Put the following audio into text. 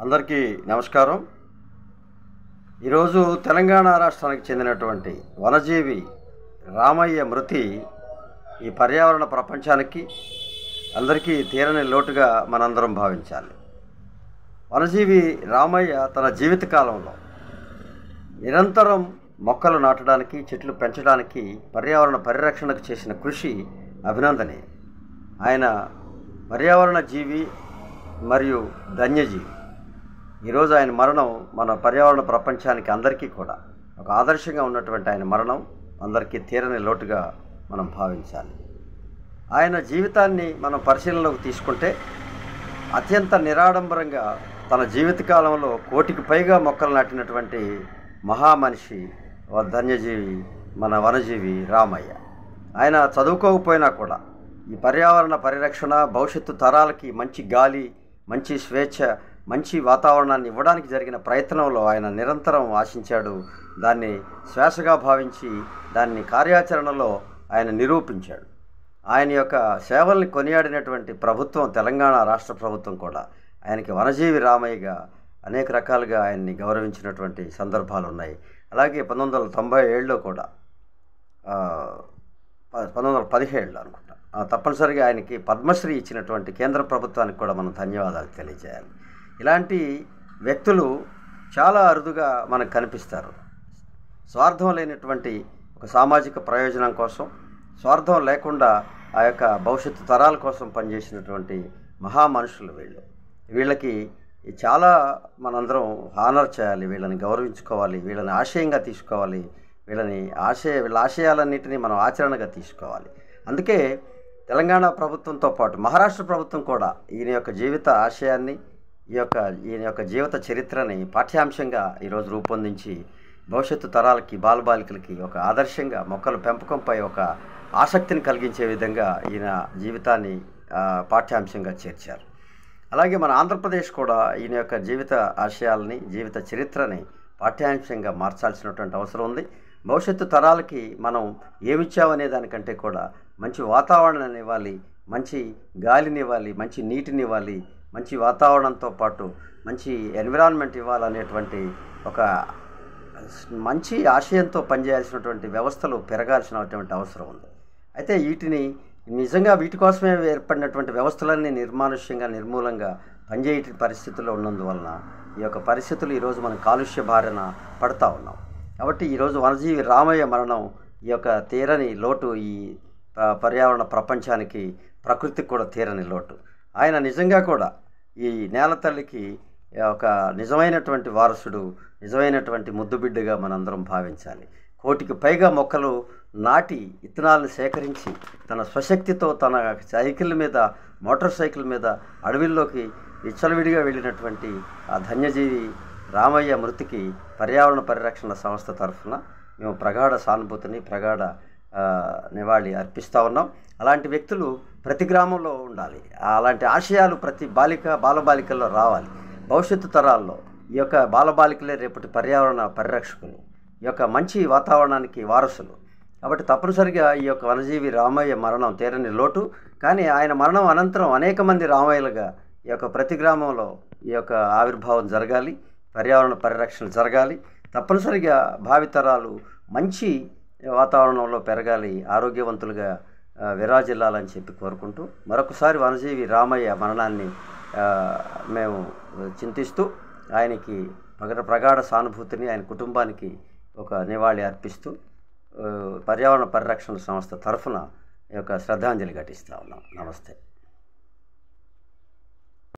అందరికీ నమస్కారం. ఈరోజు తెలంగాణ రాష్ట్రానికి చెందినటువంటి వనజీవి రామయ్య మృతి ఈ పర్యావరణ ప్రపంచానికి అందరికీ తీరని లోటుగా మనందరం భావించాలి. వనజీవి రామయ్య తన జీవితకాలంలో నిరంతరం మొక్కలు నాటడానికి, చెట్లు పెంచడానికి, పర్యావరణ పరిరక్షణకు చేసిన కృషి అభినందనీయం. ఆయన పర్యావరణ జీవి మరియు ధన్యజీవి. ఈరోజు ఆయన మరణం మన పర్యావరణ ప్రపంచానికి అందరికీ కూడా ఒక ఆదర్శంగా ఉన్నటువంటి ఆయన మరణం అందరికీ తీరని లోటుగా మనం భావించాలి. ఆయన జీవితాన్ని మనం పరిశీలనలోకి తీసుకుంటే అత్యంత నిరాడంబరంగా తన జీవితకాలంలో 1 కోటికి పైగా మొక్కలు నాటినటువంటి మహామనిషి ధన్యజీవి మన వనజీవి రామయ్య. ఆయన చదువుకోకపోయినా కూడా ఈ పర్యావరణ పరిరక్షణ, భవిష్యత్తు తరాలకి మంచి గాలి, మంచి స్వేచ్ఛ, మంచి వాతావరణాన్ని ఇవ్వడానికి జరిగిన ప్రయత్నంలో ఆయన నిరంతరం ఆశించాడు. దాన్ని శ్వాసగా భావించి దాన్ని కార్యాచరణలో ఆయన నిరూపించాడు. ఆయన యొక్క సేవల్ని కొనియాడినటువంటి ప్రభుత్వం, తెలంగాణ రాష్ట్ర ప్రభుత్వం కూడా ఆయనకి వనజీవి రామయ్యగా అనేక రకాలుగా ఆయన్ని గౌరవించినటువంటి సందర్భాలు ఉన్నాయి. అలాగే 1997లో కూడా 1917 అనుకుంటా తప్పనిసరిగా ఆయనకి పద్మశ్రీ ఇచ్చినటువంటి కేంద్ర ప్రభుత్వానికి కూడా మనం ధన్యవాదాలు తెలియజేయాలి. ఇలాంటి వ్యక్తులు చాలా అరుదుగా మనకు కనిపిస్తారు. స్వార్థం లేనటువంటి ఒక సామాజిక ప్రయోజనం కోసం, స్వార్థం లేకుండా ఆ యొక్క భవిష్యత్తు తరాల కోసం పనిచేసినటువంటి మహామనుషులు వీళ్ళకి చాలా మనందరం హానర్ చేయాలి, వీళ్ళని గౌరవించుకోవాలి, వీళ్ళని ఆశయంగా తీసుకోవాలి, వీళ్ళ ఆశయాలన్నింటినీ మనం ఆచరణగా తీసుకోవాలి. అందుకే తెలంగాణ ప్రభుత్వంతో పాటు మహారాష్ట్ర ప్రభుత్వం కూడా ఈయన యొక్క జీవిత ఆశయాన్ని, ఈయన యొక్క జీవిత చరిత్రని పాఠ్యాంశంగా ఈరోజు రూపొందించి భవిష్యత్తు తరాలకి, బాలబాలికలకి ఒక ఆదర్శంగా మొక్కల పెంపకంపై ఒక ఆసక్తిని కలిగించే విధంగా ఈయన జీవితాన్ని పాఠ్యాంశంగా చేర్చారు. అలాగే మన ఆంధ్రప్రదేశ్ కూడా ఈయన యొక్క జీవిత ఆశయాలని, జీవిత చరిత్రని పాఠ్యాంశంగా మార్చాల్సినటువంటి అవసరం ఉంది. భవిష్యత్తు తరాలకి మనం ఏమిచ్చామనే దానికంటే కూడా మంచి వాతావరణాన్ని ఇవ్వాలి, మంచి గాలిని ఇవ్వాలి, మంచి నీటిని ఇవ్వాలి, మంచి వాతావరణంతో పాటు మంచి ఎన్విరాన్మెంట్ ఇవ్వాలనేటువంటి ఒక మంచి ఆశయంతో పనిచేయాల్సినటువంటి వ్యవస్థలు పెరగాల్సినటువంటి అవసరం ఉంది. అయితే నిజంగా వీటి కోసమే ఏర్పడినటువంటి వ్యవస్థలన్నీ నిర్మానుష్యంగా, నిర్మూలంగా పనిచేయ పరిస్థితుల్లో ఉన్నందువలన ఈ యొక్క పరిస్థితులు ఈరోజు మనం కాలుష్య బారిన పడుతూ ఉన్నాం. కాబట్టి ఈరోజు వనజీవి రామయ్య మరణం ఈ యొక్క తీరని లోటు, ఈ పర్యావరణ ప్రపంచానికి, ప్రకృతికి కూడా తీరని లోటు. ఆయన నిజంగా కూడా ఈ నేల తల్లికి ఒక నిజమైనటువంటి వారసుడు, నిజమైనటువంటి ముద్దుబిడ్డగా మనందరం భావించాలి. 1 కోటికి పైగా మొక్కలు నాటి, విత్తనాలను సేకరించి తన స్వశక్తితో తన సైకిల్ మీద, మోటార్ సైకిల్ మీద అడవిల్లోకి విచ్చలవిడిగా వెళ్ళినటువంటి ఆ ధన్యజీవి రామయ్య మృతికి పర్యావరణ పరిరక్షణ సంస్థ తరఫున మేము ప్రగాఢ సానుభూతిని, ప్రగాఢ నివాళి అర్పిస్తూ ఉన్నాం. అలాంటి వ్యక్తులు ప్రతి గ్రామంలో ఉండాలి. అలాంటి ఆశయాలు ప్రతి బాలబాలికల్లో రావాలి. భవిష్యత్తు తరాల్లో ఈ యొక్క బాలబాలికలే రేపటి పర్యావరణ పరిరక్షకులు, ఈ యొక్క మంచి వాతావరణానికి వారసులు. కాబట్టి తప్పనిసరిగా ఈ యొక్క వనజీవి రామయ్య మరణం తీరని లోటు. కానీ ఆయన మరణం అనంతరం అనేక మంది రామయ్యలుగా ఈ యొక్క ప్రతి గ్రామంలో ఈ యొక్క ఆవిర్భావం జరగాలి, పర్యావరణ పరిరక్షణ జరగాలి. తప్పనిసరిగా భావితరాలు మంచి వాతావరణంలో పెరగాలి, ఆరోగ్యవంతులుగా విరాజిల్లాలని చెప్పి కోరుకుంటూ మరొకసారి వనజీవి రామయ్య మరణాన్ని మేము చింతిస్తూ ఆయనకి ప్రగాఢ సానుభూతిని, ఆయన కుటుంబానికి ఒక నివాళి అర్పిస్తూ పర్యావరణ పరిరక్షణ సంస్థ తరఫున ఈ యొక్క శ్రద్ధాంజలి ఘటిస్తూ ఉన్నాం. నమస్తే.